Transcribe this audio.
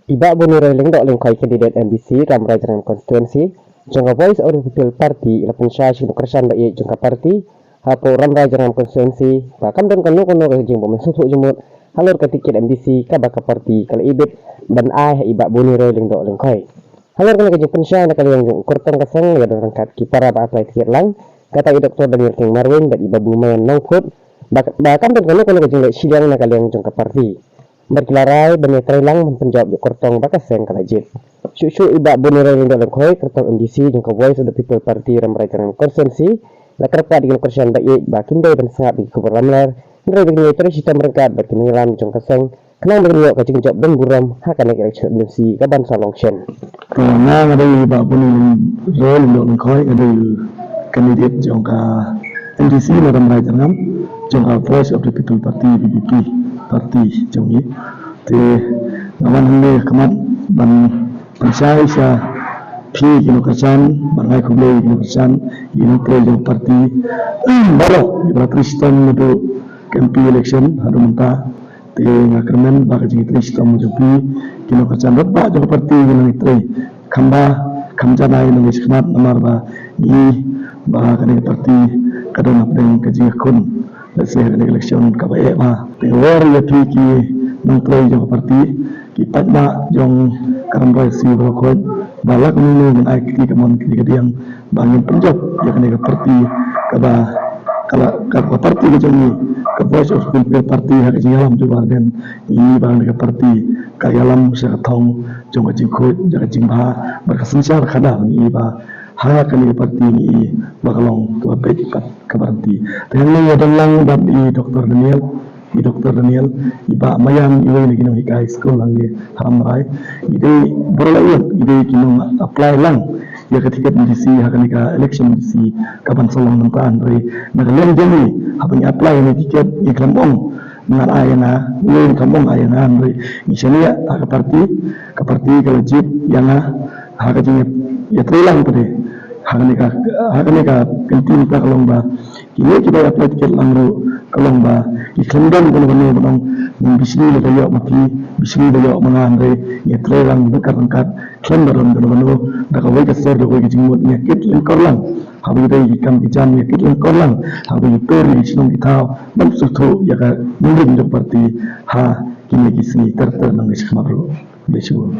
Iba buni reling dok ling koi kandidat MBC ram rajaran konstituensi jangka voice of the people party ila pensya sing kersan ba jangka party hapo ram rajaran konstituensi bakam dan kanu kanu ke jing bomen susu jemut halur ke tiket MBC ka baka party kala ibit ban ai iba buni reling dok ling koi halur kana ke jing pensya na kali yang kurtong kasang ya dan kat kipara ba apply tiket lang kata Dr. Daniel King Marwin dan iba bumayan nongkut bakam dan kanu kanu ke jing sidang na kali yang jangka party berkelarai benetrai lang penjawab kortong bakas yang kalajit. Syuk iba bonere yang dalam koi kortong MDC jangka voice of the people party ramai dengan konsensi. Lakarpa dengan kerjaan baik bakin day dan sangat bagi keberlamlar. Nilai dengan itu sistem mereka bakin nilam jangka seng. Kenang dengan kacing jawab dan buram hakan yang election MDC kaban salongsen. Karena ada iba bonere role dalam koi ada kandidat jangka MDC ramai dengan jangka voice of the people party BBP. Parti trongนี้thìวันนี้ขมัดบันใช้ชาพี่กินกระชันบางไงคุเล่กินกระชันกินเปรี้ยวparti baru di Kristen itu campaign election ada minta thì ngakermen bagi jadi Kristen menjadiกินกระชันรับbaca jauh partiกินitu khamba khamja nai nang khmat namar ba ni ba kane parti kadang apdeng kaji kun Saya election KPE mah teor ya ki nang play jong parti ki padma jong karambai si rokon balak mulu men ai ki kamon ki yang bangin penjab ya kan parti kaba kala ka parti ke jong ka voice of people parti ha ki alam jo barden ini bang ke parti ka alam sa thong jong jing khoi ja jing ba berkasensar khada ni ba ha kan parti ni bakalong tu apa keberhenti. Dengan ini adalah dari Dr. Daniel, iba mayam iwe ni kino hikai school lang ni hamrai. Ide berlayan, ide kino apply lang. Ya ketika MDC akan ika election MDC kapan solong nampan dari nagalen jeni apa ni apply ni tiket iklan ong dengan ayana, ni kampung ayana dari misalnya ke parti kalau jip yang harga jenis ya terhilang tadi. Hakaneka penting ta kalongba kini kita apply tiket langro kalongba iklandam kalongba bang bisni le kayo mati bisni le yo mangandre ye trelang bekar-bekar klandaram kalongba daga wai kasar do wai jingmut nyakit len korlang habi dai ikam kijam nyakit len korlang habi peri sinong kitau bang sutu ya ka mungkin do parti ha kini kisni terter nang iskamaro besu